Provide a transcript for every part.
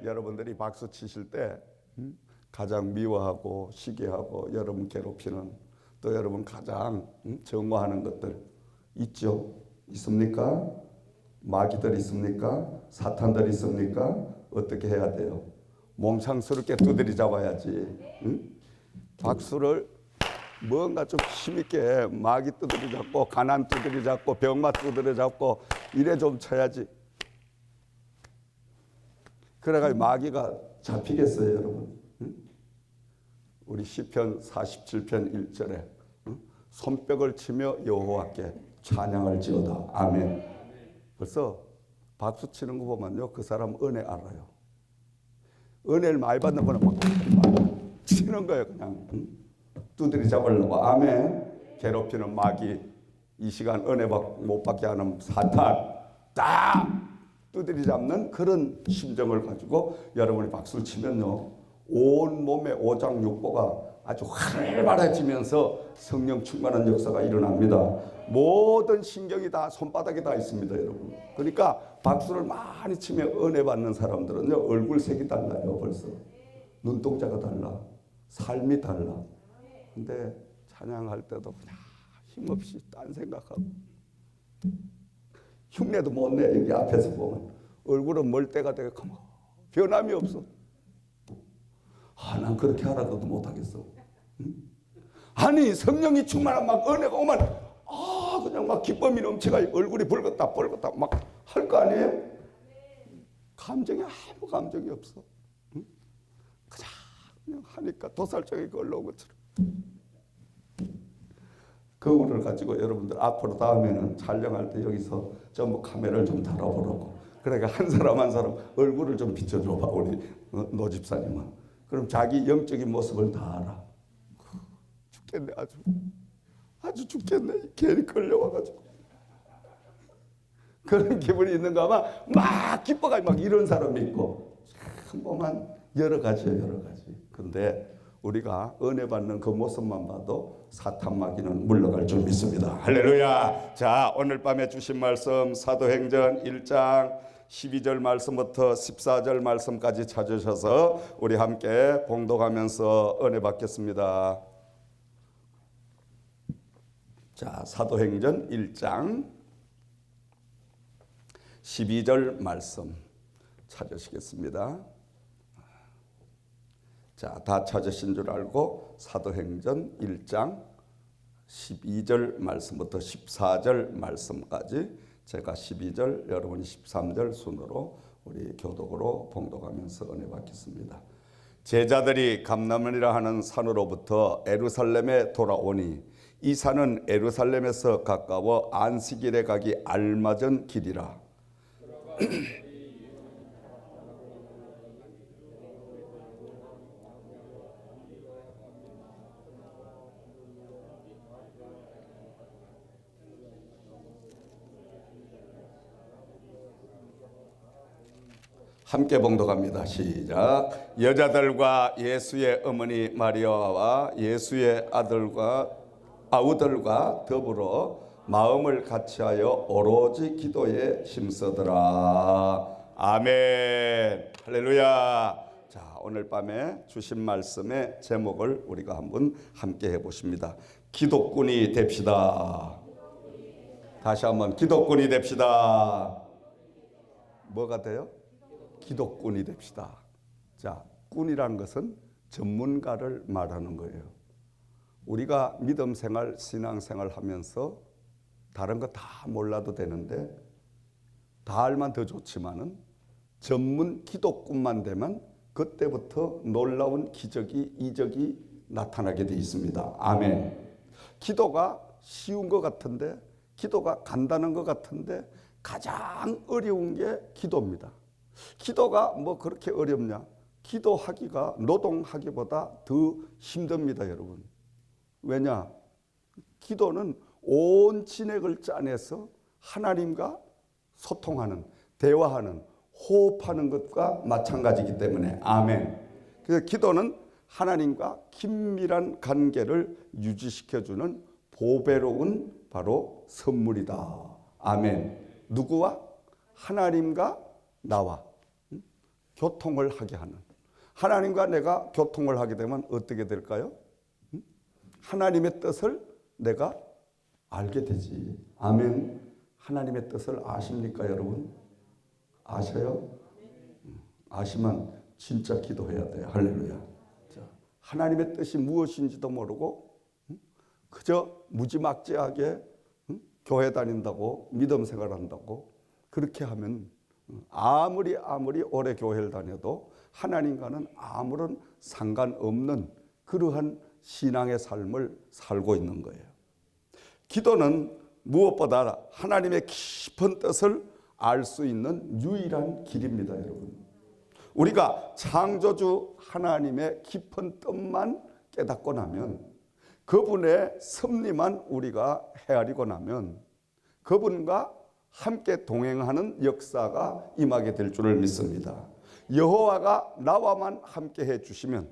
여러분들이 박수 치실 때 가장 미워하고 시기하고 여러분 괴롭히는 또 여러분 가장 정화하는 것들 있죠? 있습니까? 마귀들 있습니까? 사탄들 있습니까? 어떻게 해야 돼요? 몽창스럽게 두드리 잡아야지. 박수를 뭔가 좀 힘있게 마귀 두드리 잡고 가난 두드리 잡고 병마 두드리 잡고 이래 좀 쳐야지. 그래가지고 마귀가 잡히겠어요, 여러분? 우리 시편 47편 1절에 손뼉을 치며 여호와께 찬양할지어다. 아멘. 벌써 박수 치는 거 보면요, 그 사람 은혜 알아요. 은혜를 많이 받는 거는 막 치는 거예요, 그냥. 두드리 잡으려고. 아멘. 괴롭히는 마귀, 이 시간 은혜 못 받게 하는 사탄, 딱 두드리 잡는 그런 심정을 가지고 여러분이 박수를 치면요, 온 몸의 오장육부가 아주 활발해지면서 성령 충만한 역사가 일어납니다. 모든 신경이 다 손바닥에 다 있습니다, 여러분. 그러니까 박수를 많이 치며 은혜 받는 사람들은요, 얼굴색이 달라요. 벌써 눈동자가 달라, 삶이 달라. 근데 찬양할 때도 그냥 힘없이 딴 생각하고 흉내도 못 내. 여기 앞에서 보면 얼굴은 멀때가 되고 변함이 없어. 난 그렇게 하라고도 못하겠어. 아니 성령이 충만한 막 은혜가 오면 그냥 막 기쁨이 넘치가 얼굴이 붉었다 막 할 거 아니에요? 감정이 아무 감정이 없어. 그냥 하니까 도살장에 걸러온 것처럼. 그거를 가지고 여러분들 앞으로 다음에는 촬영할 때 여기서 전부 카메라를 좀 달아보라고. 그러니까 한 사람 한 사람 얼굴을 좀 비춰줘봐, 우리 노 집사님은. 그럼 자기 영적인 모습을 다 알아. 죽겠네, 아주 죽겠네. 괜히 끌려와가지고. 그런 기분이 있는가 하면 막 기뻐가지고 막 이런 사람이 있고, 참 보면 여러 가지예요, 여러 가지. 근데 우리가 은혜 받는 그 모습만 봐도 사탄 마귀는 물러갈 줄 믿습니다. 할렐루야. 자, 오늘 밤에 주신 말씀 사도행전 1장 12절 말씀부터 14절 말씀까지 찾으셔서 우리 함께 봉독하면서 은혜 받겠습니다. 자, 사도행전 1장 12절 말씀 찾으시겠습니다. 자, 다 찾으신 줄 알고 사도행전 1장 12절 말씀부터 14절 말씀까지 제가 12절, 여러분이 13절 순으로 우리 교독으로 봉독하면서 은혜 받겠습니다. 제자들이 감람원이라 하는 산으로부터 예루살렘에 돌아오니 이 산은 예루살렘에서 가까워 안식일에 가기 알맞은 길이라. 함께 봉독합니다. 시작. 여자들과 예수의 어머니 마리아와 예수의 아우들과 더불어 마음을 같이하여 오로지 기도에 힘쓰더라. 아멘. 할렐루야. 자, 오늘 밤에 주신 말씀의 제목을 우리가 한번 함께 해보십니다. 기독군이 됩시다. 다시 한번 기독군이 됩시다. 뭐가 돼요? 기독군이 됩시다. 자, 군이라는 것은 전문가를 말하는 거예요. 우리가 믿음 생활, 신앙 생활 하면서 다른 거 다 몰라도 되는데, 다 알면 더 좋지만은 전문 기독군만 되면 그때부터 놀라운 기적이, 이적이 나타나게 돼 있습니다. 아멘. 기도가 쉬운 것 같은데, 기도가 간단한 것 같은데 가장 어려운 게 기도입니다. 기도가 뭐 그렇게 어렵냐? 기도하기가 노동하기보다 더 힘듭니다, 여러분. 왜냐? 기도는 온 진액을 짜내서 하나님과 소통하는, 대화하는, 호흡하는 것과 마찬가지이기 때문에. 아멘. 그래서 기도는 하나님과 긴밀한 관계를 유지시켜주는 보배로운 바로 선물이다. 아멘. 누구와? 하나님과 나와. 교통을 하게 하는, 하나님과 내가 교통을 하게 되면 어떻게 될까요? 하나님의 뜻을 내가 알게 되지. 아멘. 하나님의 뜻을 아십니까, 여러분? 아셔요? 아시면 진짜 기도해야 돼요. 할렐루야. 하나님의 뜻이 무엇인지도 모르고 그저 무지막지하게 교회 다닌다고, 믿음 생활한다고 그렇게 하면 아무리 오래 교회를 다녀도 하나님과는 아무런 상관없는 그러한 신앙의 삶을 살고 있는 거예요. 기도는 무엇보다 하나님의 깊은 뜻을 알 수 있는 유일한 길입니다, 여러분. 우리가 창조주 하나님의 깊은 뜻만 깨닫고 나면, 그분의 섭리만 우리가 헤아리고 나면 그분과 함께 동행하는 역사가 임하게 될 줄을 믿습니다. 여호와가 나와만 함께 해주시면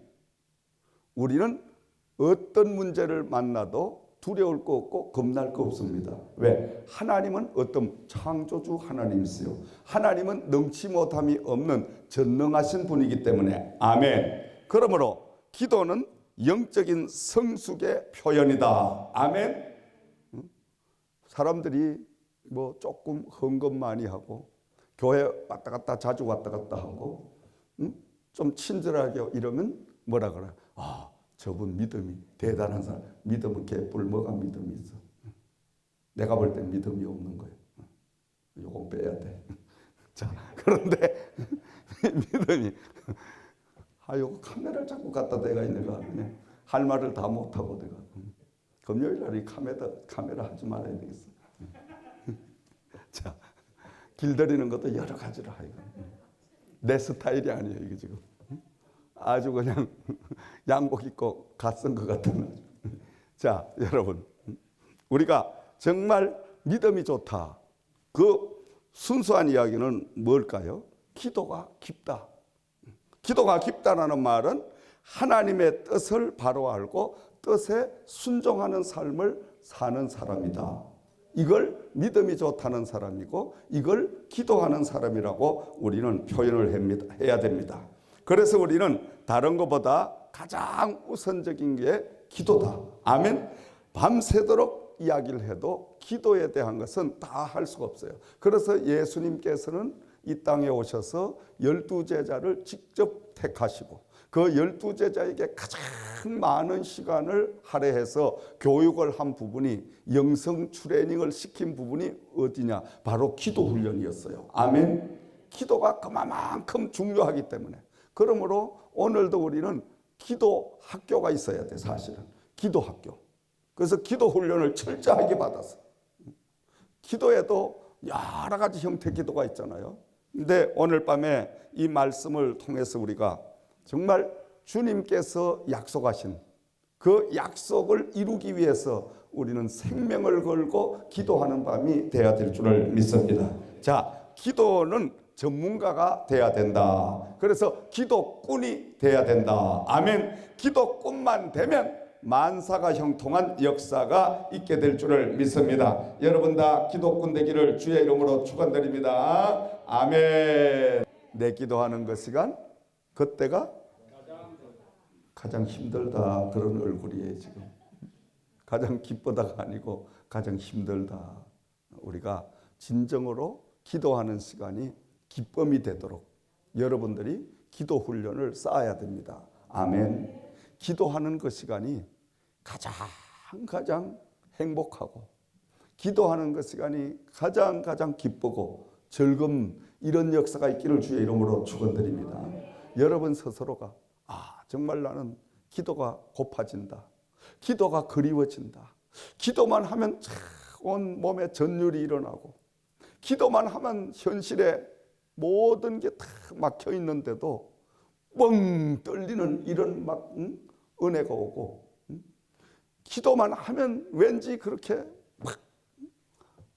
우리는 어떤 문제를 만나도 두려울 거 없고 겁날 거 없습니다. 왜? 하나님은 어떤 창조주 하나님이세요. 하나님은 능치 못함이 없는 전능하신 분이기 때문에. 아멘. 그러므로 기도는 영적인 성숙의 표현이다. 아멘. 사람들이 뭐 조금 헌금 많이 하고 교회 왔다 갔다 자주 왔다 갔다 하고 좀 친절하게 이러면 뭐라 그래요? 아, 저분 믿음이 대단한 사람. 믿음은 개뿔 뭐가 믿음이 있어. 내가 볼 땐 믿음이 없는 거예요. 요거 빼야 돼. 자, 그런데 믿음이 요거 카메라를 자꾸 갖다 대가 내가 할 말을 다 못하고 내가 금요일 날이 카메라 하지 말아야 되겠어. 자, 길들이는 것도 여러 가지로 하여간 내 스타일이 아니에요, 이게 지금. 아주 그냥 양복 입고 갓 쓴 것 같은. 자, 여러분, 우리가 정말 믿음이 좋다. 그 순수한 이야기는 뭘까요? 기도가 깊다. 기도가 깊다라는 말은 하나님의 뜻을 바로 알고 뜻에 순종하는 삶을 사는 사람이다. 이걸 믿음이 좋다는 사람이고 이걸 기도하는 사람이라고 우리는 표현을 해야 됩니다. 그래서 우리는 다른 것보다 가장 우선적인 게 기도다. 아멘. 밤새도록 이야기를 해도 기도에 대한 것은 다 할 수가 없어요. 그래서 예수님께서는 이 땅에 오셔서 12제자를 직접 택하시고 그 12제자에게 가장 많은 시간을 할애해서 교육을 한 부분이, 영성 트레이닝을 시킨 부분이 어디냐? 바로 기도 훈련이었어요. 아멘. 기도가 그만큼 중요하기 때문에. 그러므로 오늘도 우리는 기도 학교가 있어야 돼, 사실은. 기도 학교. 그래서 기도 훈련을 철저하게 받았어. 기도에도 여러 가지 형태 기도가 있잖아요. 근데 오늘 밤에 이 말씀을 통해서 우리가 정말 주님께서 약속하신 그 약속을 이루기 위해서 우리는 생명을 걸고 기도하는 밤이 돼야 될 줄을 믿습니다. 자, 기도는 전문가가 돼야 된다. 그래서 기도꾼이 돼야 된다. 아멘. 기도꾼만 되면 만사가 형통한 역사가 있게 될 줄을 믿습니다. 여러분 다 기도꾼 되기를 주의 이름으로 축원드립니다. 아멘. 내 기도하는 그 시간, 그때가 가장 힘들다. 그런 얼굴이에요, 지금. 가장 기쁘다가 아니고 가장 힘들다. 우리가 진정으로 기도하는 시간이 기쁨이 되도록 여러분들이 기도 훈련을 쌓아야 됩니다. 아멘. 기도하는 그 시간이 가장 행복하고 기도하는 그 시간이 가장 기쁘고 즐거운 이런 역사가 있기를 주의 이름으로 축원드립니다. 여러분 스스로가 정말 나는 기도가 고파진다. 기도가 그리워진다. 기도만 하면 온 몸에 전율이 일어나고 기도만 하면 현실에 모든 게 다 막혀 있는데도 뻥 뚫리는 이런 막 은혜가 오고 기도만 하면 왠지 그렇게 막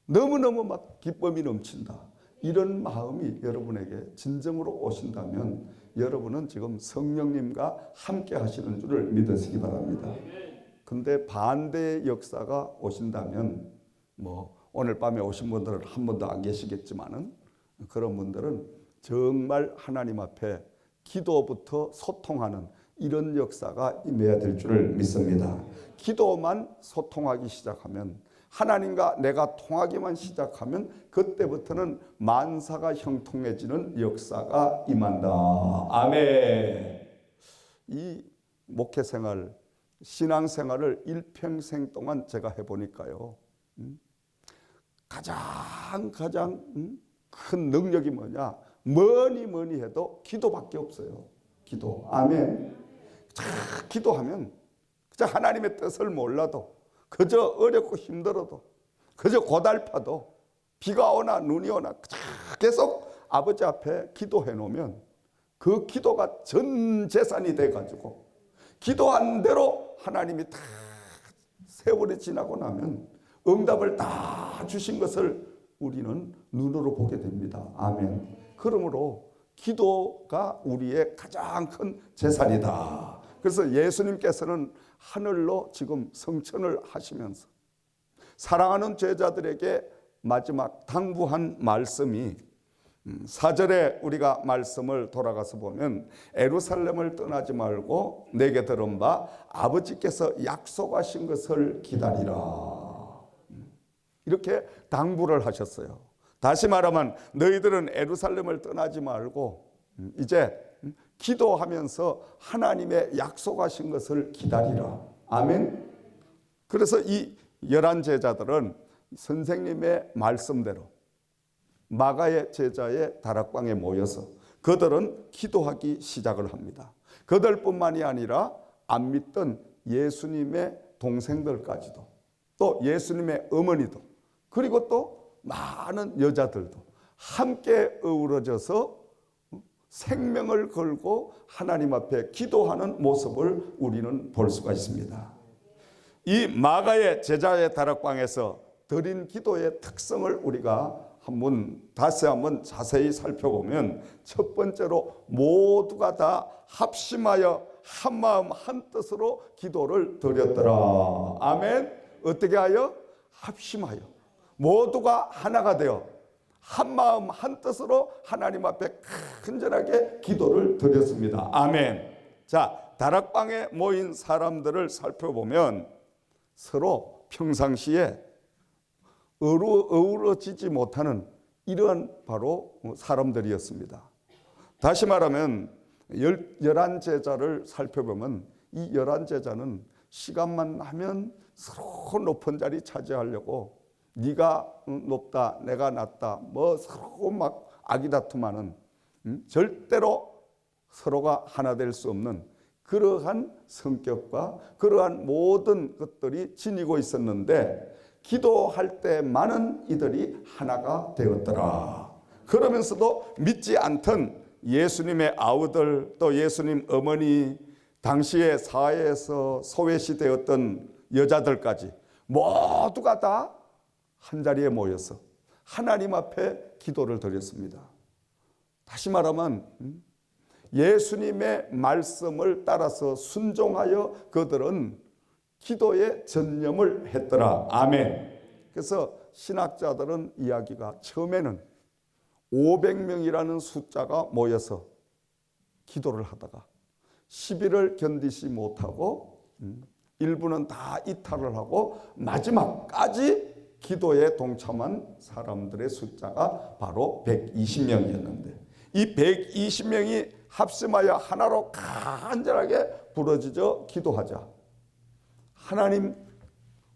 너무너무 막 기쁨이 넘친다. 이런 마음이 여러분에게 진정으로 오신다면 여러분은 지금 성령님과 함께 하시는 줄을 믿으시기 바랍니다. 근데 반대의 역사가 오신다면 뭐 오늘 밤에 오신 분들은 한 분도 안 계시겠지만은 그런 분들은 정말 하나님 앞에 기도부터 소통하는 이런 역사가 임해야 될 줄을 믿습니다. 기도만 소통하기 시작하면, 하나님과 내가 통하기만 시작하면 그때부터는 만사가 형통해지는 역사가 임한다. 아멘. 이 목회생활, 신앙생활을 일평생 동안 제가 해보니까요, 가장 큰 능력이 뭐냐? 뭐니 해도 기도밖에 없어요. 기도. 아멘. 기도하면 그저 하나님의 뜻을 몰라도, 그저 어렵고 힘들어도, 그저 고달파도, 비가 오나 눈이 오나 계속 아버지 앞에 기도해 놓으면 그 기도가 전 재산이 돼가지고 기도한 대로 하나님이 다 세월이 지나고 나면 응답을 다 주신 것을 우리는 눈으로 보게 됩니다. 아멘. 그러므로 기도가 우리의 가장 큰 재산이다. 그래서 예수님께서는 하늘로 지금 성천을 하시면서 사랑하는 제자들에게 마지막 당부한 말씀이 4절에 우리가 말씀을 돌아가서 보면, 예루살렘을 떠나지 말고 내게 들은 바 아버지께서 약속하신 것을 기다리라. 이렇게 당부를 하셨어요. 다시 말하면 너희들은 예루살렘을 떠나지 말고 이제 기도하면서 하나님의 약속하신 것을 기다리라. 아멘. 그래서 이 11 제자들은 선생님의 말씀대로 마가의 제자의 다락방에 모여서 그들은 기도하기 시작을 합니다. 그들뿐만이 아니라 안 믿던 예수님의 동생들까지도, 또 예수님의 어머니도, 그리고 또 많은 여자들도 함께 어우러져서 생명을 걸고 하나님 앞에 기도하는 모습을 우리는 볼 수가 있습니다. 이 마가의 제자의 다락방에서 드린 기도의 특성을 우리가 다시 한번 자세히 살펴보면, 첫 번째로 모두가 다 합심하여 한마음 한뜻으로 기도를 드렸더라. 아멘. 어떻게 하여? 합심하여 모두가 하나가 되어 한마음 한뜻으로 하나님 앞에 간절하게 기도를 드렸습니다. 아멘. 자, 다락방에 모인 사람들을 살펴보면 서로 평상시에 어우러지지 못하는 이러한 바로 사람들이었습니다. 다시 말하면 11 제자를 살펴보면 이 11 제자는 시간만 나면 서로 높은 자리 차지하려고, 네가 높다 내가 낮다 뭐 서로 막 아기다툼하는, 절대로 서로가 하나 될 수 없는 그러한 성격과 그러한 모든 것들이 지니고 있었는데, 기도할 때만은 이들이 하나가 되었더라. 그러면서도 믿지 않던 예수님의 아우들, 또 예수님 어머니, 당시의 사회에서 소외시 되었던 여자들까지 모두가 다 한자리에 모여서 하나님 앞에 기도를 드렸습니다. 다시 말하면 예수님의 말씀을 따라서 순종하여 그들은 기도에 전념을 했더라. 아멘. 그래서 신학자들은 이야기가 처음에는 500명이라는 숫자가 모여서 기도를 하다가 시비를 견디지 못하고 일부는 다 이탈을 하고 마지막까지 기도에 동참한 사람들의 숫자가 바로 120명이었는데, 이 120명이 합심하여 하나로 간절하게 부르짖어 기도하자 하나님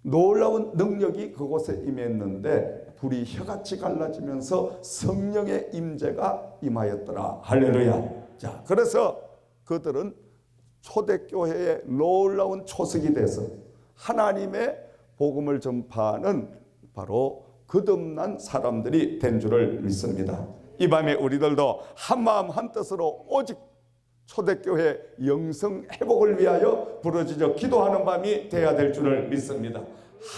놀라운 능력이 그곳에 임했는데 불이 혀같이 갈라지면서 성령의 임재가 임하였더라. 할렐루야. 자, 그래서 그들은 초대교회의 놀라운 초석이 돼서 하나님의 복음을 전파하는 바로 거듭난 사람들이 된 줄을 믿습니다. 이 밤에 우리들도 한마음 한뜻으로 오직 초대교회 영성 회복을 위하여 부르짖어 기도하는 밤이 되어야 될 줄을 믿습니다.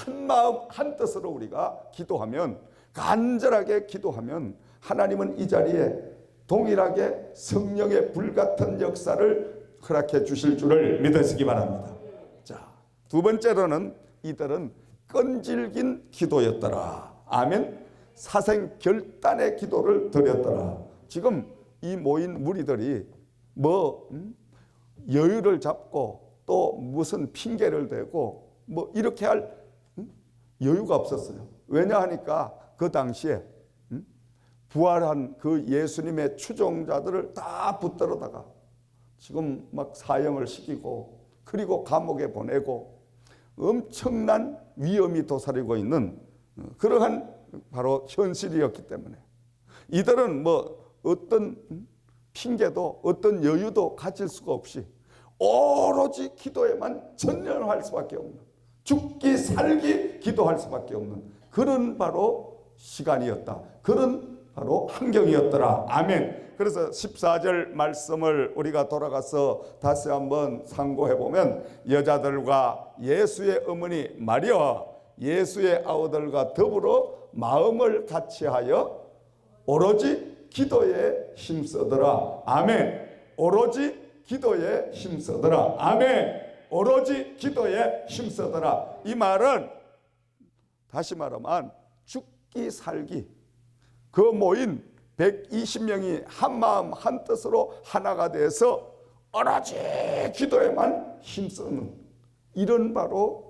한마음 한뜻으로 우리가 기도하면, 간절하게 기도하면 하나님은 이 자리에 동일하게 성령의 불같은 역사를 허락해 주실 줄을 믿으시기 바랍니다. 자, 두 번째로는 이들은 끈질긴 기도였더라. 아멘. 사생 결단의 기도를 드렸더라. 지금 이 모인 무리들이 뭐 여유를 잡고 또 무슨 핑계를 대고 뭐 이렇게 할 여유가 없었어요. 왜냐 하니까 그 당시에 부활한 그 예수님의 추종자들을 다 붙들어다가 지금 막 사형을 시키고 그리고 감옥에 보내고 엄청난 위험이 도사리고 있는 그러한 바로 현실이었기 때문에 이들은 뭐 어떤 핑계도 어떤 여유도 가질 수가 없이 오로지 기도에만 전념할 수밖에 없는, 죽기 살기 기도할 수밖에 없는 그런 바로 시간이었다. 그런 바로 환경이었더라. 아멘. 그래서 14절 말씀을 우리가 돌아가서 다시 한번 상고해 보면 여자들과 예수의 어머니 마리아와 예수의 아우들과 더불어 마음을 같이하여 오로지 기도에 힘쓰더라. 아멘. 오로지 기도에 힘쓰더라. 아멘. 오로지 기도에 힘쓰더라. 이 말은 다시 말하면 죽기 살기 그 모인 120명이 한 마음 한 뜻으로 하나가 돼서 오로지 기도에만 힘쓰는 이런 바로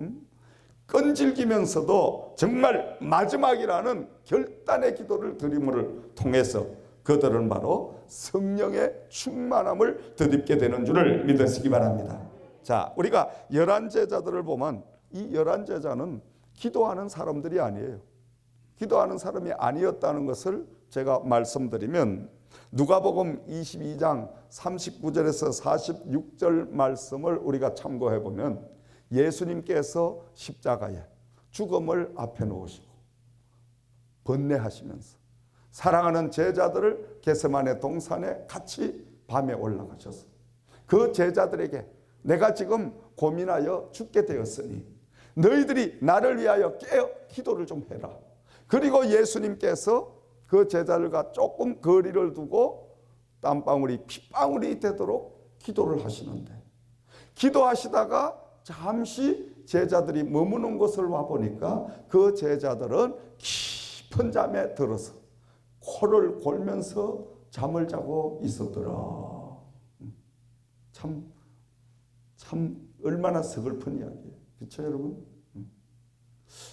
끈질기면서도 정말 마지막이라는 결단의 기도를 드림을 통해서 그들은 바로 성령의 충만함을 덧입게 되는 줄을 믿으시기 바랍니다. 자, 우리가 11제자들을 보면 이 11제자는 기도하는 사람들이 아니에요. 기도하는 사람이 아니었다는 것을 제가 말씀드리면 누가복음 22장 39절에서 46절 말씀을 우리가 참고해 보면 예수님께서 십자가에 죽음을 앞에 놓으시고 번뇌하시면서 사랑하는 제자들을 겟세마네 동산에 같이 밤에 올라가셔서 그 제자들에게 내가 지금 고민하여 죽게 되었으니 너희들이 나를 위하여 깨어 기도를 좀 해라. 그리고 예수님께서 그 제자들과 조금 거리를 두고 땀방울이 핏방울이 되도록 기도를 하시는데 기도하시다가 잠시 제자들이 머무는 곳을 와보니까 그 제자들은 깊은 잠에 들어서 코를 골면서 잠을 자고 있었더라. 참 얼마나 서글픈 이야기예요. 그렇죠 여러분?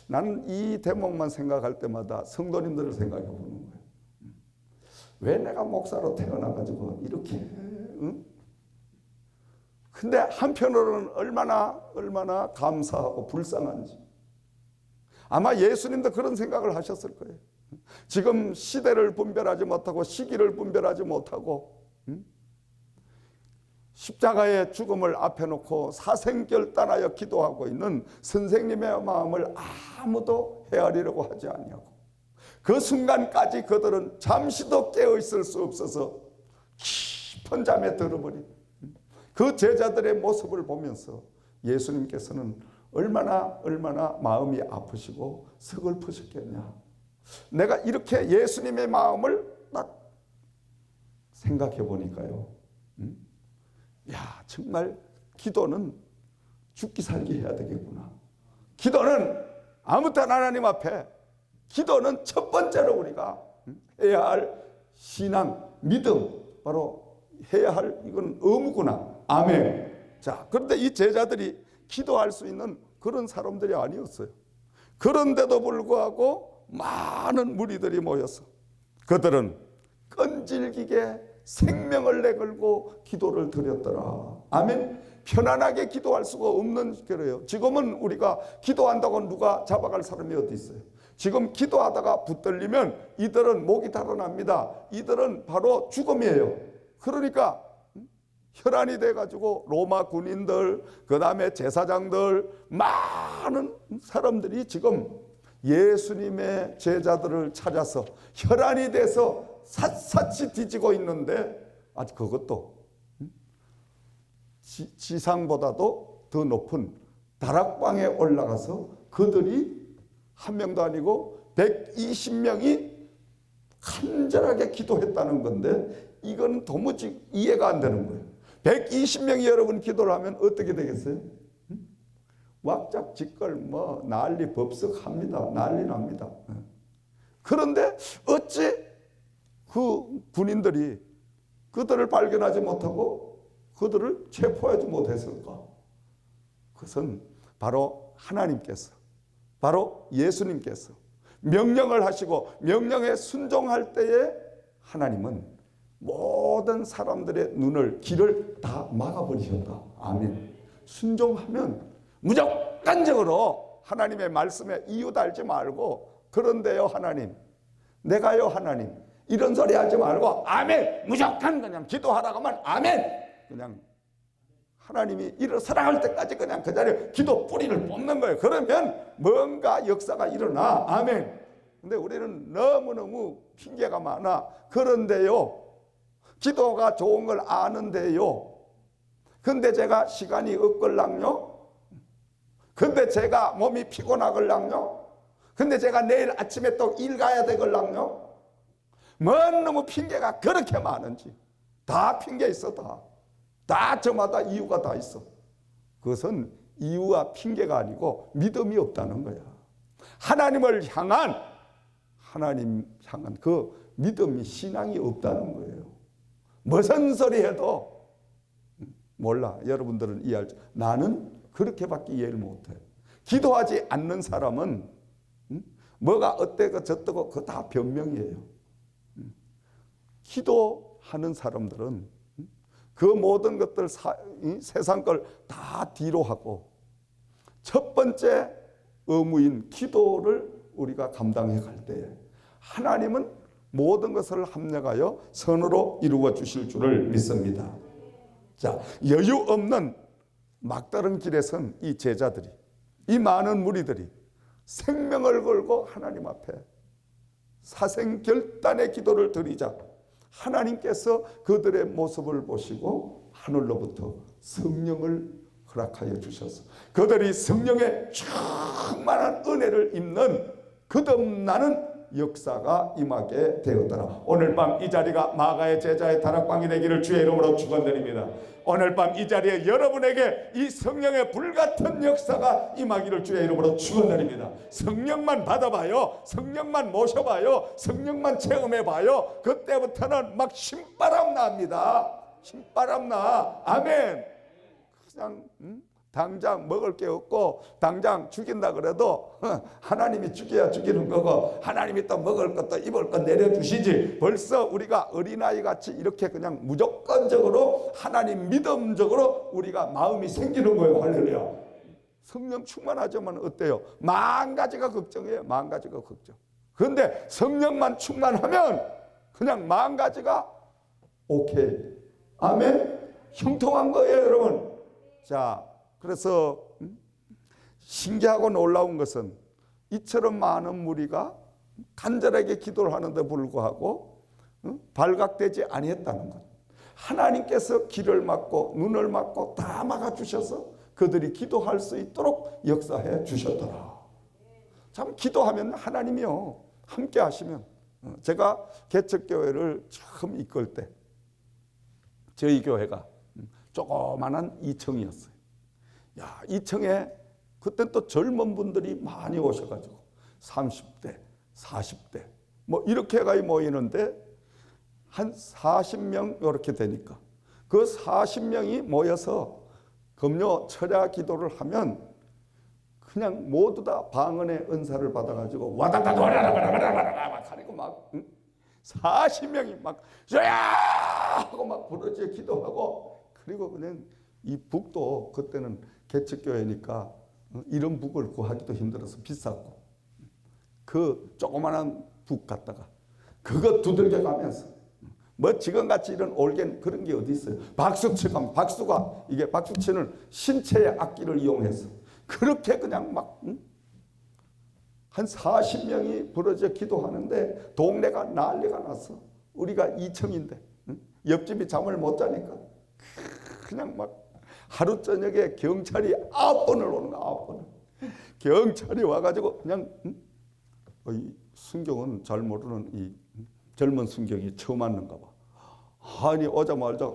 나는 이 대목만 생각할 때마다 성도님들을 생각해 보는 거예요. 왜 내가 목사로 태어나가지고 이렇게 근데 한편으로는 얼마나 감사하고 불쌍한지 아마 예수님도 그런 생각을 하셨을 거예요. 지금 시대를 분별하지 못하고 시기를 분별하지 못하고 십자가의 죽음을 앞에 놓고 사생결단하여 기도하고 있는 선생님의 마음을 아무도 헤아리려고 하지 아니하고 그 순간까지 그들은 잠시도 깨어있을 수 없어서 깊은 잠에 들어버린 그 제자들의 모습을 보면서 예수님께서는 얼마나 마음이 아프시고 서글프셨겠냐. 내가 이렇게 예수님의 마음을 딱 생각해 보니까요. 야, 정말 기도는 죽기 살기 해야 되겠구나. 기도는 아무 때나 하나님 앞에 기도는 첫 번째로 우리가 해야 할 신앙, 믿음, 바로 해야 할 이건 의무구나. 아멘. 자, 그런데 이 제자들이 기도할 수 있는 그런 사람들이 아니었어요. 그런데도 불구하고 많은 무리들이 모여서 그들은 끈질기게 생명을 내걸고 기도를 드렸더라. 아멘. 편안하게 기도할 수가 없는 거예요. 지금은 우리가 기도한다고 누가 잡아갈 사람이 어디 있어요? 지금 기도하다가 붙들리면 이들은 목이 달아납니다. 이들은 바로 죽음이에요. 그러니까 혈안이 돼가지고 로마 군인들, 그 다음에 제사장들, 많은 사람들이 지금 예수님의 제자들을 찾아서 혈안이 돼서 샅샅이 뒤지고 있는데 아직 그것도 지상보다도 더 높은 다락방에 올라가서 그들이 한 명도 아니고 120명이 간절하게 기도했다는 건데 이건 도무지 이해가 안 되는 거예요. 120명이 여러분 기도를 하면 어떻게 되겠어요? 왁작지껄 뭐 난리 법석합니다. 난리 납니다. 그런데 어찌 그 군인들이 그들을 발견하지 못하고 그들을 체포하지 못했을까? 그것은 바로 하나님께서, 바로 예수님께서 명령을 하시고 명령에 순종할 때에 하나님은 모든 사람들의 눈을, 길을 다 막아버리셨다. 아멘. 순종하면 무조건적으로 하나님의 말씀에 이유 달지 말고, 그런데요 하나님, 내가요 하나님, 이런 소리 하지 말고 아멘, 무조건 그냥 기도하라고 하면 아멘, 그냥 하나님이 일어서라 할 때까지 그냥 그 자리에 기도 뿌리를 뽑는 거예요. 그러면 뭔가 역사가 일어나. 아멘. 근데 우리는 너무너무 핑계가 많아. 그런데요, 기도가 좋은 걸 아는데요, 근데 제가 시간이 없걸랑요, 근데 제가 몸이 피곤하걸랑요, 근데 제가 내일 아침에 또 일 가야 되걸랑요, 뭔 너무 핑계가 그렇게 많은지. 다 핑계 있어. 다 저마다 이유가 다 있어. 그것은 이유와 핑계가 아니고 믿음이 없다는 거야. 하나님 향한 그 믿음이, 신앙이 없다는 거예요. 무슨 소리 해도 몰라. 여러분들은 이해할 줄. 나는 그렇게밖에 이해를 못해. 기도하지 않는 사람은 뭐가 어때고 저때고 그거 다 변명이에요. 기도하는 사람들은 그 모든 것들, 세상 걸 다 뒤로 하고 첫 번째 의무인 기도를 우리가 감당해 갈 때에 하나님은 모든 것을 합력하여 선으로 이루어 주실 줄을 믿습니다. 자, 여유 없는 막다른 길에 선 이 제자들이, 이 많은 무리들이 생명을 걸고 하나님 앞에 사생결단의 기도를 드리자 하나님께서 그들의 모습을 보시고 하늘로부터 성령을 허락하여 주셔서 그들이 성령의 충만한 은혜를 입는 거듭나는 역사가 임하게 되었더라. 오늘 밤 이 자리가 마가의 제자의 다락방이 되기를 주의 이름으로 축원드립니다. 오늘 밤 이 자리에 여러분에게 이 성령의 불같은 역사가 임하기를 주의 이름으로 축원드립니다. 성령만 받아봐요. 성령만 모셔봐요. 성령만 체험해봐요. 그때부터는 막 신바람 납니다. 신바람 나. 아멘. 그냥 당장 먹을 게 없고 당장 죽인다 그래도 하나님이 죽여야 죽이는 거고, 하나님이 또 먹을 것도 입을 것 내려주시지. 벌써 우리가 어린아이 같이 이렇게 그냥 무조건적으로 하나님 믿음적으로 우리가 마음이 생기는 거예요. 할렐루야. 성령 충만하지만 어때요? 만 가지가 걱정이에요. 만 가지가 걱정. 그런데 성령만 충만하면 그냥 만 가지가 오케이. 아멘. 형통한 거예요, 여러분. 자, 그래서 신기하고 놀라운 것은 이처럼 많은 무리가 간절하게 기도를 하는데 불구하고 발각되지 아니했다는 것. 하나님께서 길을 막고 눈을 막고 다 막아주셔서 그들이 기도할 수 있도록 역사해 주셨더라. 참, 기도하면 하나님이요 함께 하시면. 제가 개척교회를 처음 이끌 때 저희 교회가 조그만한 2층이었어요. 야, 2층에 그때 또 젊은 분들이 많이 오셔가지고 30대, 40대 뭐 이렇게가 모이는데 한 40명 이렇게 되니까 그 40명이 모여서 금요 철야 기도를 하면 그냥 모두 다 방언의 은사를 받아가지고 와다다 와라라라라라라 하고 막 40명이 막 저야 하고 막 부르짖어 기도하고, 그리고 그냥 이 북도 그때는 개척교회니까 이런 북을 구하기도 힘들어서 비쌌고 그 조그만한 북 갖다가 그거 두들겨 가면서 뭐 지금같이 이런 올겐 그런 게 어디 있어요. 박수 치면 박수가 이게 박수 치는 신체의 악기를 이용해서 그렇게 그냥 막 한 40명이 부러져 기도하는데 동네가 난리가 났어. 우리가 2층인데 옆집이 잠을 못 자니까 그냥 막 하루 저녁에 경찰이 9번을 오는 거야. 9번을. 경찰이 와가지고 그냥 이 순경은 잘 모르는 이 젊은 순경이 처음 왔는가 봐. 아니 오자마자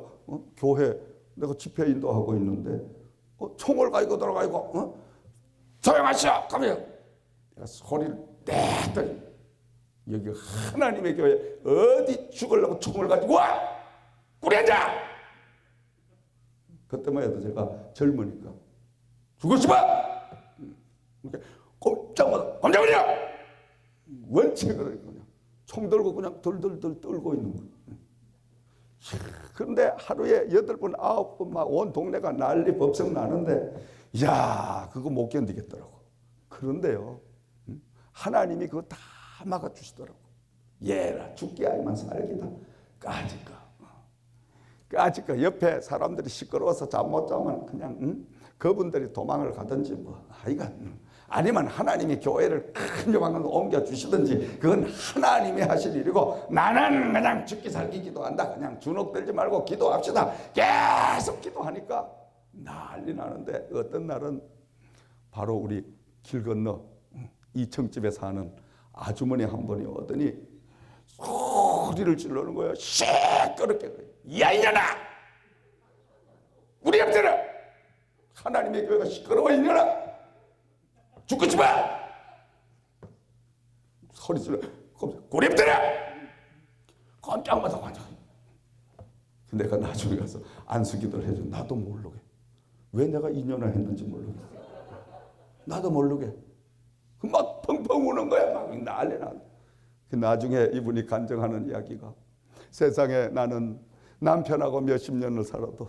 교회 내가 집회 인도하고 있는데 총을 가지고 들어가지고 조용하시오 가면 내가 소리를 냈더니 여기 하나님의 교회 어디 죽으려고 총을 가지고 와? 꿀이 앉아! 그때만 해도 제가 젊으니까 죽고 싶어! 꼼짝마자 원칙을 그냥 총 들고 그냥 덜덜덜 떨고 있는 거예요. 그런데 하루에 8번, 9번 막 온 동네가 난리 법석 나는데 야 그거 못 견디겠더라고. 그런데요 하나님이 그거 다 막아주시더라고. 얘라 죽게 하기만 살기다. 까짓거 옆에 사람들이 시끄러워서 잠 못 자면 그냥 그분들이 도망을 가든지 뭐 아니면 하나님이 교회를 큰 요망으로 옮겨주시든지 그건 하나님이 하실 일이고 나는 그냥 죽기 살기 기도한다. 그냥 주눅들지 말고 기도합시다. 계속 기도하니까 난리 나는데 어떤 날은 바로 우리 길 건너 이층집에 사는 아주머니 한 분이 오더니 소리를 지르는 거예요. 시끄럽게. 야 이년아! 우리 형제는 하나님의 교회가 시끄러워 이년아! 죽고 싶어! 소리 질러. 고립들아! 깜짝마다 완전. 내가 나중에 가서 안수기도를 해줘. 나도 모르게. 왜 내가 2년을 했는지 모르게. 나도 모르게. 막 펑펑 우는 거야. 막 난리 나. 나중에 이분이 간증하는 이야기가 세상에 나는 남편하고 몇십 년을 살아도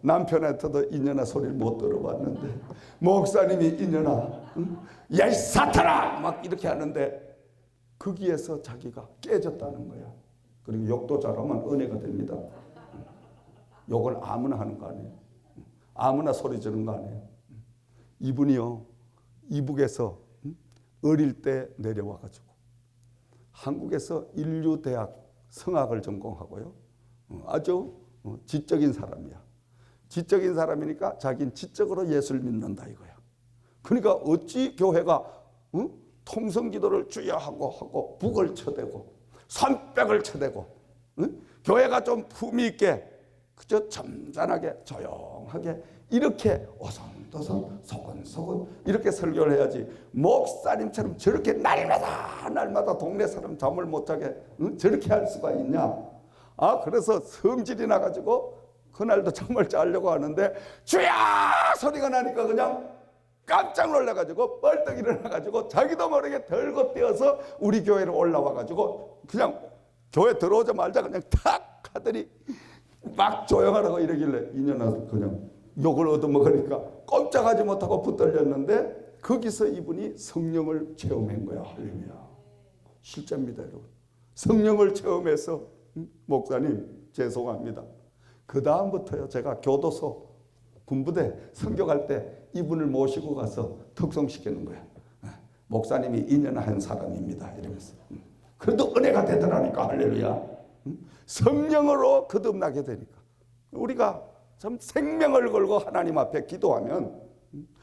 남편한테도 이년아 소리를 못 들어봤는데 목사님이 이년아 야 이 사탄아 막 이렇게 하는데 거기에서 자기가 깨졌다는 거야. 그리고 욕도 잘하면 은혜가 됩니다. 욕을 아무나 하는 거 아니에요. 아무나 소리 지르는 거 아니에요. 이분이요 이북에서 어릴 때 내려와가지고 한국에서 인류대학 성악을 전공하고요. 아주 지적인 사람이야. 지적인 사람이니까 자기는 지적으로 예수를 믿는다 이거야. 그러니까 어찌 교회가 통성기도를 주여 하고 북을 쳐대고 손뼉을 쳐대고 교회가 좀 품위 있게 그저 점잖하게 조용하게 이렇게 오손도손 소근소근 이렇게 설교를 해야지 목사님처럼 저렇게 날마다 동네 사람 잠을 못 자게 저렇게 할 수가 있냐. 그래서 성질이 나가지고 그날도 잠을 자려고 하는데 주야 소리가 나니까 그냥 깜짝 놀라가지고 벌떡 일어나가지고 자기도 모르게 들고 뛰어서 우리 교회로 올라와가지고 그냥 교회 들어오자마자 그냥 탁 하더니 막 조용하라고 이러길래 이년아 그냥 욕을 얻어먹으니까 꼼짝하지 못하고 붙들렸는데 거기서 이분이 성령을 체험한 거야. 할렐루야. 실제입니다 여러분. 성령을 체험해서 목사님 죄송합니다. 그 다음부터요 제가 교도소 군부대 선교갈 때 이분을 모시고 가서 특송시키는 거야. 목사님이 인연한 사람입니다 이러면서. 그래도 은혜가 되더라니까. 할렐루야. 성령으로 거듭나게 되니까 우리가 참 생명을 걸고 하나님 앞에 기도하면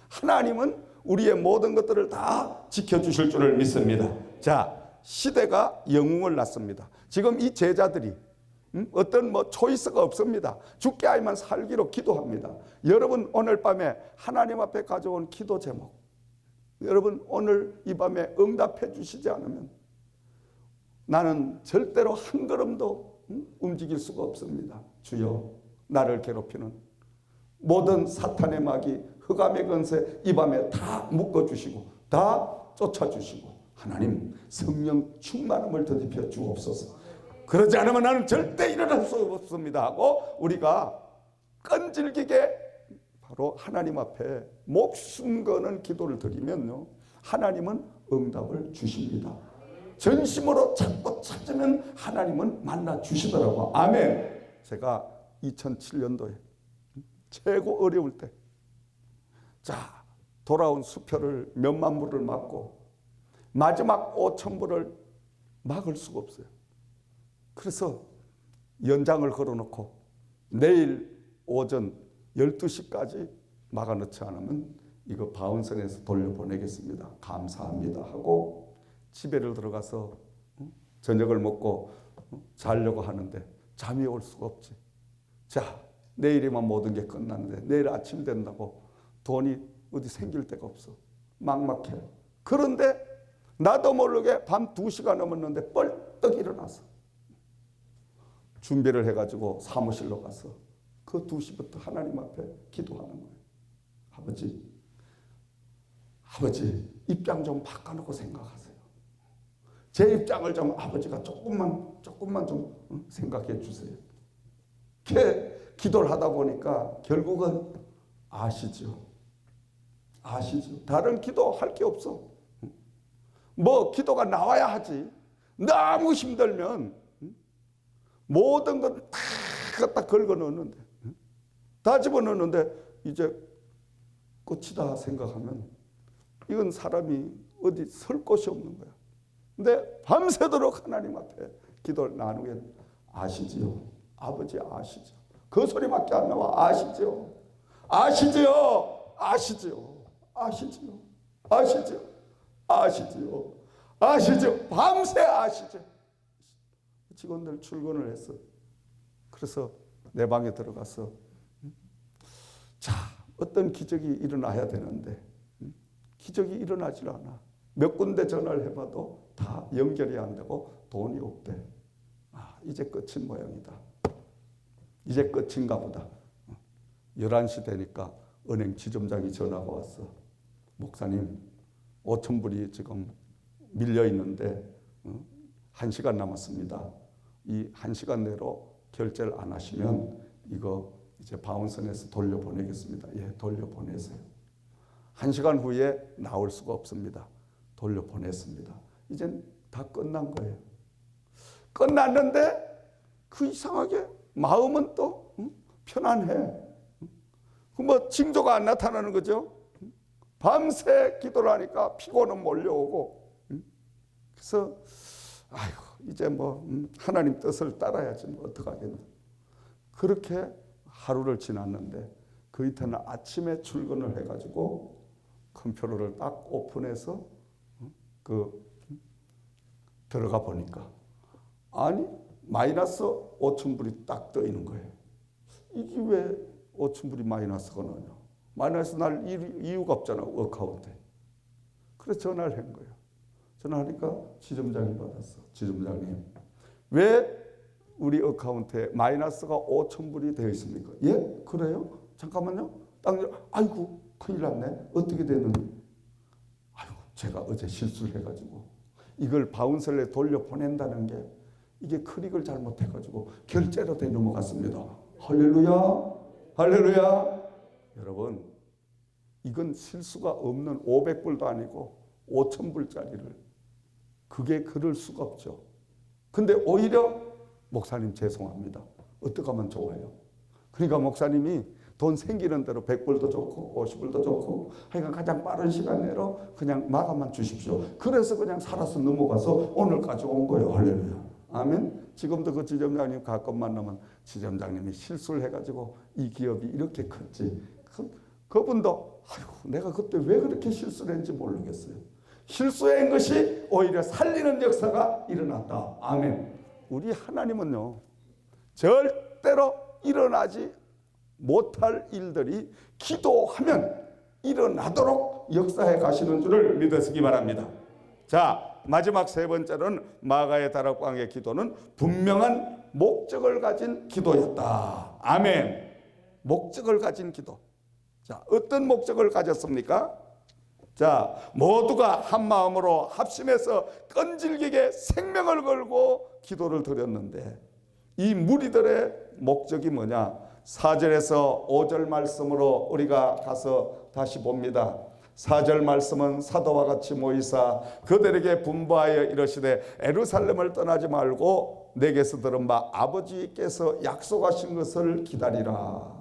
하나님은 우리의 모든 것들을 다 지켜주실 줄을 믿습니다. 자, 시대가 영웅을 낳습니다. 지금 이 제자들이 어떤 초이스가 없습니다. 죽게 하면 살기로 기도합니다. 여러분 오늘 밤에 하나님 앞에 가져온 기도 제목 여러분 오늘 이 밤에 응답해 주시지 않으면 나는 절대로 한 걸음도 움직일 수가 없습니다. 주여 나를 괴롭히는 모든 사탄의 마귀 흑암의 권세 이 밤에 다 묶어주시고 다 쫓아주시고 하나님 성령 충만함을 더입혀 주옵소서. 그러지 않으면 나는 절대 일어날 수 없습니다 하고 우리가 끈질기게 바로 하나님 앞에 목숨 거는 기도를 드리면요 하나님은 응답을 주십니다. 전심으로 찾고 찾으면 하나님은 만나 주시더라고요. 아멘. 제가 2007년도에 최고 어려울 때 자 돌아온 수표를 몇만 부를 맞고 마지막 5,000부를 막을 수가 없어요. 그래서 연장을 걸어놓고 내일 오전 12시까지 막아놓지 않으면 이거 바운선에서 돌려보내겠습니다. 감사합니다 하고 집에를 들어가서 저녁을 먹고 자려고 하는데 잠이 올 수가 없지. 자 내일이면 모든 게 끝났는데 내일 아침 된다고 돈이 어디 생길 데가 없어. 막막해. 그런데 나도 모르게 밤 2시가 넘었는데 뻘떡 일어나서 준비를 해가지고 사무실로 가서 그 2시부터 하나님 앞에 기도하는 거예요. 아버지 입장 좀 바꿔놓고 생각하세요. 제 입장을 좀 아버지가 조금만 좀 생각해 주세요. 이렇게 기도를 하다 보니까 결국은 아시죠. 다른 기도 할 게 없어. 뭐 기도가 나와야 하지. 너무 힘들면 모든 건 다 갖다 긁어 넣는데, 다 집어 넣는데 이제 끝이다 생각하면 이건 사람이 어디 설 곳이 없는 거야. 근데 밤새도록 하나님 앞에 기도를 나누게 아시지요? 아버지 아시죠? 그 소리밖에 안 나와. 아시죠? 밤새 아시죠? 직원들 출근을 했어. 그래서 내 방에 들어가서 자, 어떤 기적이 일어나야 되는데 기적이 일어나질 않아. 몇 군데 전화를 해봐도 다 연결이 안 되고 돈이 없대. 이제 끝인 모양이다. 이제 끝인가 보다. 11시 되니까 은행 지점장이 전화가 왔어. 목사님, 5천 불이 지금 밀려 있는데 1시간 남았습니다. 이 1시간 내로 결제를 안 하시면 이거 이제 바운스에서 돌려보내겠습니다. 예, 돌려보내세요. 1시간 후에 나올 수가 없습니다. 돌려보냈습니다. 이젠 다 끝난 거예요. 끝났는데 그 이상하게 마음은 또 편안해. 뭐 징조가 안 나타나는 거죠. 밤새 기도를 하니까 피곤은 몰려오고. 그래서 아이고 이제 뭐 하나님 뜻을 따라야지 뭐 어떡하겠나. 그렇게 하루를 지났는데 그 이튿날 아침에 출근을 해가지고 컴퓨터를 딱 오픈해서 들어가 보니까 아니 마이너스 5천 불이 딱 떠 있는 거예요. 이게 왜 5천 불이 마이너스가 나냐? 마이너스 날 이유가 없잖아, 어카운트에. 그래서 전화를 한 거예요. 전화하니까 지점장이 받았어. 지점장님, 왜 우리 어카운트에 마이너스가 5천 불이 되어 있습니까? 예? 그래요? 잠깐만요. 아이고 큰일 났네. 어떻게 됐는데? 아이고 제가 어제 실수를 해가지고 이걸 바운스에 돌려보낸다는 게 이게 클릭을 잘못해가지고 결제로 돼 넘어갔습니다. 할렐루야. 여러분 이건 실수가 없는 500불도 아니고 5,000불짜리를 그게 그럴 수가 없죠. 근데 오히려 목사님 죄송합니다. 어떻게 하면 좋아요? 그러니까 목사님이 돈 생기는 대로 100불도 좋고 50불도 좋고 하여간 가장 빠른 시간 내로 그냥 마감만 주십시오. 그래서 그냥 살아서 넘어가서 오늘까지 온 거예요. 할렐루야. 아멘. 지금도 그 지점장님 가끔 만나면 지점장님이 실수를 해가지고 이 기업이 이렇게 컸지. 그분도 아이고 내가 그때 왜 그렇게 실수를 했는지 모르겠어요. 실수한 것이 오히려 살리는 역사가 일어났다. 아멘. 우리 하나님은요 절대로 일어나지 못할 일들이 기도하면 일어나도록 역사해 가시는 줄을 믿으시기 바랍니다. 자, 마지막 세 번째는 마가의 다락방의 기도는 분명한 목적을 가진 기도였다. 아멘. 목적을 가진 기도. 자, 어떤 목적을 가졌습니까? 자, 모두가 한 마음으로 합심해서 끈질기게 생명을 걸고 기도를 드렸는데 이 무리들의 목적이 뭐냐? 4절에서 5절 말씀으로 우리가 가서 다시 봅니다. 4절 말씀은 사도와 같이 모이사 그들에게 분부하여 이르시되 예루살렘을 떠나지 말고 내게서 들은 바 아버지께서 약속하신 것을 기다리라.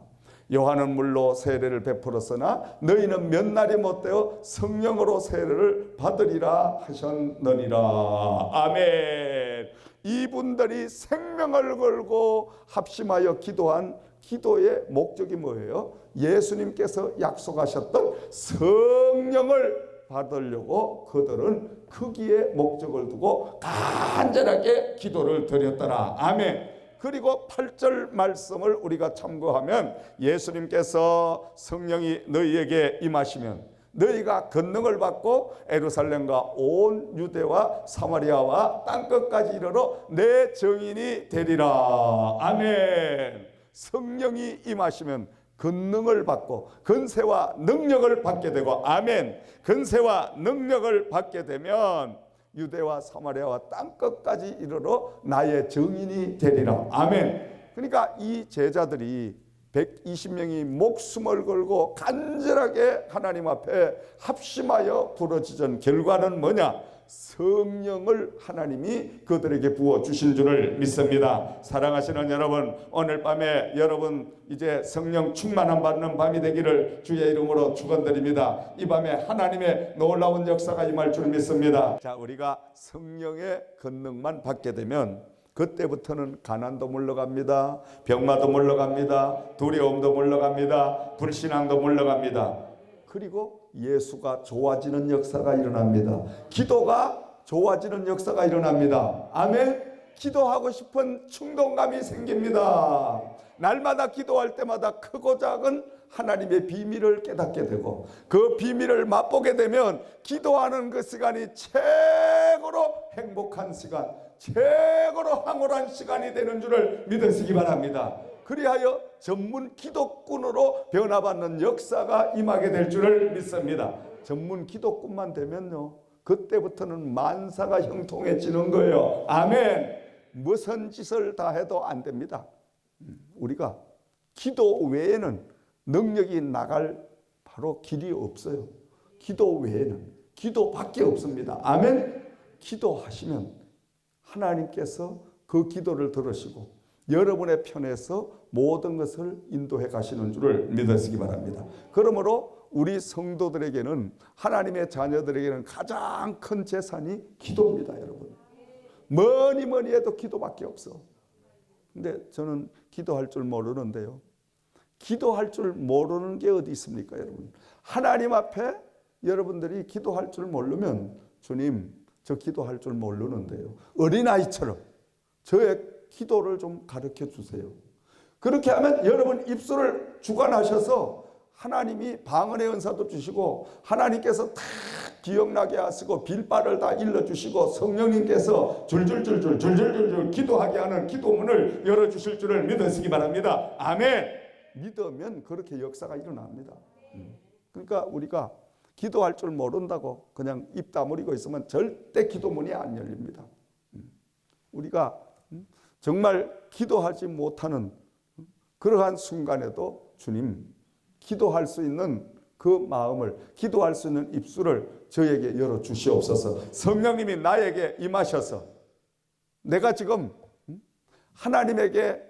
요한은 물로 세례를 베풀었으나 너희는 몇 날이 못되어 성령으로 세례를 받으리라 하셨느니라. 아멘. 이분들이 생명을 걸고 합심하여 기도한 기도의 목적이 뭐예요? 예수님께서 약속하셨던 성령을 받으려고 그들은 거기에 목적을 두고 간절하게 기도를 드렸더라. 아멘. 그리고 8절 말씀을 우리가 참고하면 예수님께서 성령이 너희에게 임하시면 너희가 권능을 받고 예루살렘과 온 유대와 사마리아와 땅끝까지 이르러 내 증인이 되리라. 아멘. 성령이 임하시면 권능을 받고 권세와 능력을 받게 되고, 아멘. 권세와 능력을 받게 되면 유대와 사마리아와 땅끝까지 이르러 나의 증인이 되리라. 아멘. 그러니까 이 제자들이 120명이 목숨을 걸고 간절하게 하나님 앞에 합심하여 부르짖은 결과는 뭐냐? 성령을 하나님이 그들에게 부어주신 줄을 믿습니다. 사랑하시는 여러분, 오늘 밤에 여러분 이제 성령 충만함 받는 밤이 되기를 주의 이름으로 축원드립니다. 이 밤에 하나님의 놀라운 역사가 임할 줄 믿습니다. 자, 우리가 성령의 권능만 받게 되면 그때부터는 가난도 물러갑니다. 병마도 물러갑니다. 두려움도 물러갑니다. 불신앙도 물러갑니다. 그리고 예수가 좋아지는 역사가 일어납니다. 기도가 좋아지는 역사가 일어납니다. 아멘. 기도하고 싶은 충동감이 생깁니다. 날마다 기도할 때마다 크고 작은 하나님의 비밀을 깨닫게 되고, 그 비밀을 맛보게 되면 기도하는 그 시간이 최고로 행복한 시간, 최고로 황홀한 시간이 되는 줄을 믿으시기 바랍니다. 그리하여 전문 기도꾼으로 변화받는 역사가 임하게 될 줄을 믿습니다. 전문 기도꾼만 되면요, 그때부터는 만사가 형통해지는 거예요. 아멘. 무슨 짓을 다 해도 안 됩니다. 우리가 기도 외에는 능력이 나갈 바로 길이 없어요. 기도 외에는 기도밖에 없습니다. 아멘. 기도하시면 하나님께서 그 기도를 들으시고 여러분의 편에서 모든 것을 인도해 가시는 줄을 믿으시기 바랍니다. 그러므로 우리 성도들에게는, 하나님의 자녀들에게는 가장 큰 재산이 기도입니다. 여러분, 뭐니 해도 기도밖에 없어. 근데 저는 기도할 줄 모르는데요, 기도할 줄 모르는 게 어디 있습니까? 여러분, 하나님 앞에 여러분들이 기도할 줄 모르면, 주님 저 기도할 줄 모르는데요, 어린아이처럼 저의 기도를 좀 가르쳐 주세요. 그렇게 하면 여러분 입술을 주관하셔서 하나님이 방언의 은사도 주시고, 하나님께서 다 기억나게 하시고, 빌바를 다 일러주시고, 성령님께서 줄줄줄 기도하게 하는 기도문을 열어주실 줄을 믿으시기 바랍니다. 아멘. 믿으면 그렇게 역사가 일어납니다. 그러니까 우리가 기도할 줄 모른다고 그냥 입 다물고 있으면 절대 기도문이 안 열립니다. 우리가 정말 기도하지 못하는 그러한 순간에도 주님, 기도할 수 있는 그 마음을, 기도할 수 있는 입술을 저에게 열어 주시옵소서. 성령님이 나에게 임하셔서 내가 지금 하나님에게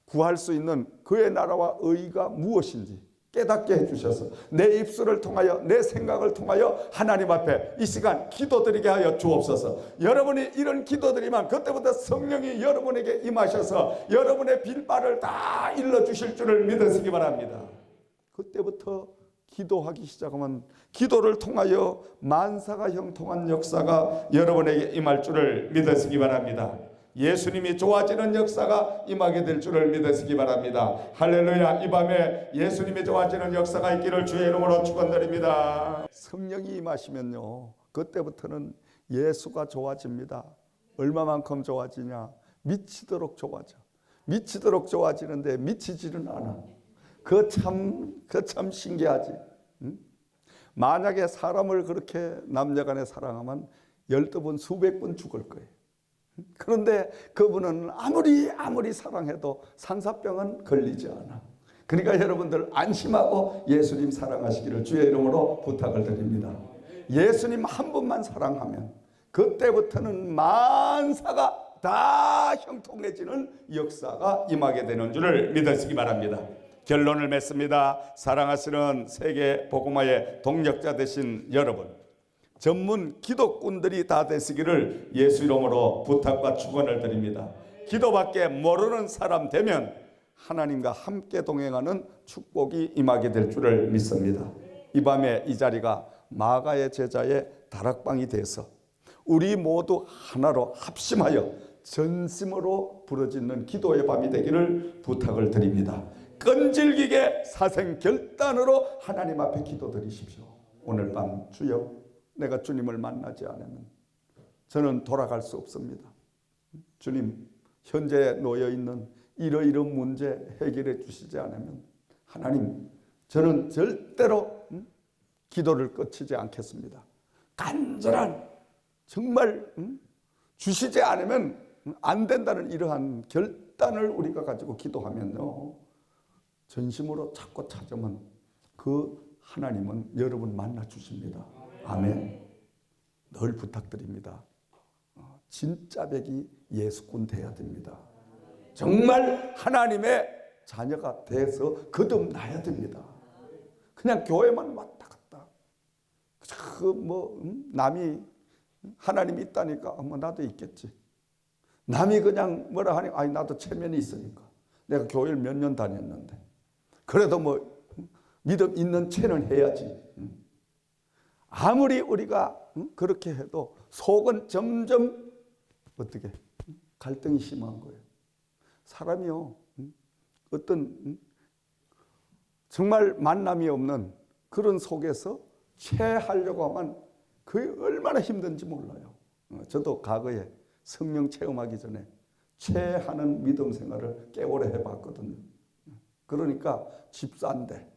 구할 수 있는 그의 나라와 의가 무엇인지 깨닫게 해주셔서 내 입술을 통하여, 내 생각을 통하여 하나님 앞에 이 시간 기도드리게 하여 주옵소서. 여러분이 이런 기도드리면 그때부터 성령이 여러분에게 임하셔서 여러분의 빌바를 다 일러주실 줄을 믿으시기 바랍니다. 그때부터 기도하기 시작하면 기도를 통하여 만사가 형통한 역사가 여러분에게 임할 줄을 믿으시기 바랍니다. 예수님이 좋아지는 역사가 임하게 될 줄을 믿으시기 바랍니다. 할렐루야. 이 밤에 예수님이 좋아지는 역사가 있기를 주의 이름으로 축원드립니다. 성령이 임하시면요, 그때부터는 예수가 좋아집니다. 얼마만큼 좋아지냐? 미치도록 좋아져. 미치도록 좋아지는데 미치지는 않아. 그 참 신기하지. 응? 만약에 사람을 그렇게 남녀간에 사랑하면 12번 수백 번 죽을 거예요. 그런데 그분은 아무리 사랑해도 산사병은 걸리지 않아. 그러니까 여러분들 안심하고 예수님 사랑하시기를 주의 이름으로 부탁을 드립니다. 예수님 한 분만 사랑하면 그때부터는 만사가 다 형통해지는 역사가 임하게 되는 줄을 믿으시기 바랍니다. 결론을 맺습니다. 사랑하시는 세계 복음화의 동력자 되신 여러분, 전문 기도꾼들이 다 되시기를 예수 이름으로 부탁과 축원을 드립니다. 기도밖에 모르는 사람 되면 하나님과 함께 동행하는 축복이 임하게 될 줄을 믿습니다. 이 밤에 이 자리가 마가의 제자의 다락방이 돼서 우리 모두 하나로 합심하여 전심으로 부르짖는 기도의 밤이 되기를 부탁을 드립니다. 끈질기게 사생결단으로 하나님 앞에 기도드리십시오. 오늘 밤 주여 내가 주님을 만나지 않으면 저는 돌아갈 수 없습니다. 주님 현재 놓여있는 이러이러한 문제 해결해 주시지 않으면 하나님 저는 절대로 기도를 끝이지 않겠습니다. 간절한 정말 주시지 않으면 안 된다는 이러한 결단을 우리가 가지고 기도하면요 전심으로 찾고 찾으면 그 하나님은 여러분 만나 주십니다. 아멘. 늘 부탁드립니다. 진짜 백이 예수꾼 돼야 됩니다. 정말 하나님의 자녀가 돼서 거듭나야 됩니다. 그냥 교회만 왔다 갔다. 남이 하나님이 있다니까 뭐 나도 있겠지. 남이 그냥 뭐라 하니 아니 나도 체면이 있으니까. 내가 교회를 몇 년 다녔는데. 그래도 뭐 믿음 있는 체는 해야지. 아무리 우리가 그렇게 해도 속은 점점 어떻게 갈등이 심한 거예요. 사람이요 어떤 정말 만남이 없는 그런 속에서 체하려고 하면 그게 얼마나 힘든지 몰라요. 저도 과거에 성령 체험하기 전에 체하는 믿음 생활을 꽤 오래 해봤거든요. 그러니까 집사인데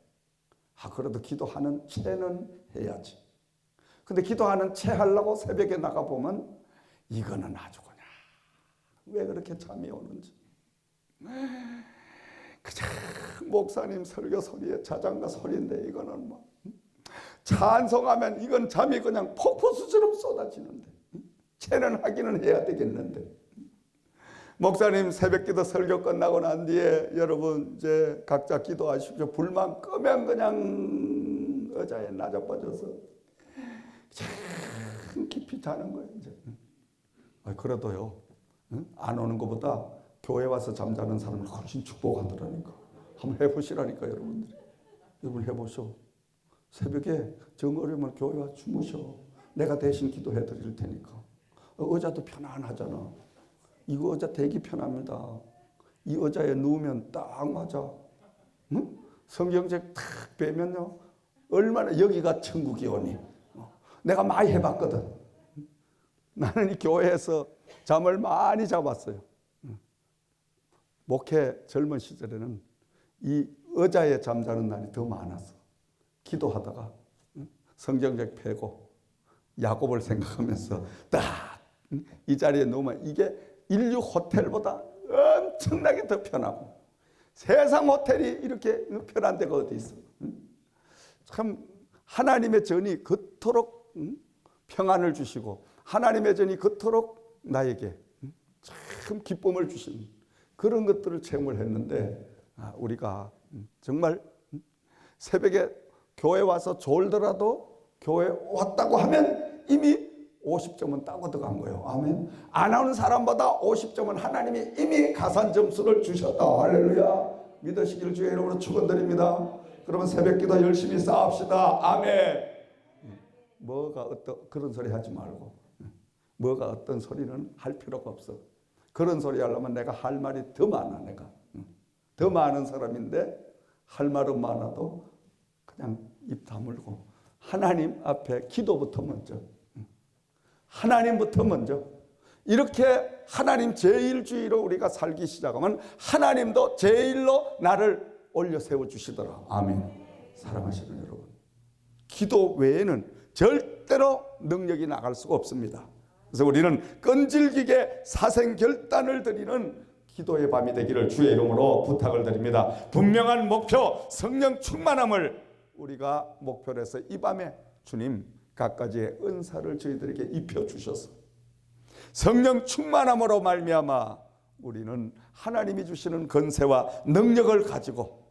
그래도 기도하는 체는 해야지. 근데 기도하는 체 하려고 새벽에 나가보면 이거는 아주 그냥 왜 그렇게 잠이 오는지. 그냥 목사님 설교 소리에 자장가 소리인데 이거는 뭐 찬송하면 이건 잠이 그냥 폭포수처럼 쏟아지는데 체는 하기는 해야 되겠는데 목사님 새벽기도 설교 끝나고 난 뒤에 여러분 이제 각자 기도하십시오. 불만 끄면 그냥 의자에 나자빠져서 참 깊이 자는 거예요. 이제. 그래도요 안 오는 것보다 교회 와서 잠자는 사람을 훨씬 축복하더라니까. 한번 해보시라니까 여러분들이. 여러분 해보셔. 새벽에 정 어려우면 교회 와서 주무셔. 내가 대신 기도해 드릴 테니까. 의자도 편안하잖아. 이거 의자 되게 편합니다. 이 의자에 누우면 딱 맞아. 응? 성경책 탁 빼면요. 얼마나 여기가 천국이 오니. 내가 많이 해봤거든. 나는 이 교회에서 잠을 많이 잡았어요. 목회 젊은 시절에는 이 의자에 잠자는 날이 더 많았어. 기도하다가 성경책 펴고 야곱을 생각하면서 딱 이 자리에 누우면 이게 인류 호텔보다 엄청나게 더 편하고 세상 호텔이 이렇게 편한 데가 어디 있어. 참 하나님의 전이 그토록 평안을 주시고 하나님의 전이 그토록 나에게 참 기쁨을 주신 그런 것들을 체험을 했는데 우리가 정말 새벽에 교회 와서 졸더라도 교회 왔다고 하면 이미 50점은 따고 들어간 거예요. 아멘. 안 오는 사람보다 50점은 하나님이 이미 가산 점수를 주셨다. 할렐루야. 믿으시길 주의 이름으로 축원드립니다. 그러면 새벽기도 열심히 쌓읍시다. 아멘. 뭐가 어떤 그런 소리 하지 말고 뭐가 어떤 소리는 할 필요가 없어. 그런 소리 하려면 내가 할 말이 더 많아. 내가 더 많은 사람인데 할 말은 많아도 그냥 입 다물고 하나님 앞에 기도부터 먼저 하나님부터 먼저 이렇게 하나님 제일주의로 우리가 살기 시작하면 하나님도 제일로 나를 올려 세워주시더라. 아멘. 사랑하시는 여러분, 기도 외에는 절대로 능력이 나갈 수가 없습니다. 그래서 우리는 끈질기게 사생결단을 드리는 기도의 밤이 되기를 주의 이름으로 부탁을 드립니다. 분명한 목표, 성령 충만함을 우리가 목표로 해서 이 밤에 주님 갖가지의 은사를 저희들에게 입혀주셔서 성령 충만함으로 말미암아 우리는 하나님이 주시는 권세와 능력을 가지고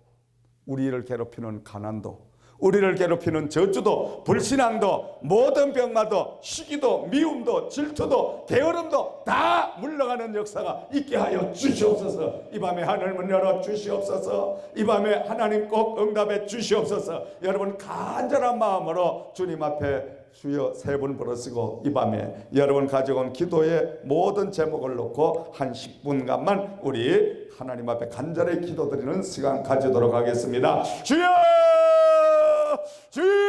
우리를 괴롭히는 가난도, 우리를 괴롭히는 저주도, 불신앙도, 모든 병마도, 시기도, 미움도, 질투도, 게으름도 다 물러가는 역사가 있게 하여 주시옵소서. 이 밤에 하늘문 열어 주시옵소서. 이 밤에 하나님 꼭 응답해 주시옵소서. 여러분 간절한 마음으로 주님 앞에 주여 세 분 부르시고 이 밤에 여러분 가져온 기도의 모든 제목을 놓고 한 10분간만 우리 하나님 앞에 간절히 기도드리는 시간 가지도록 하겠습니다. 주여! 주여!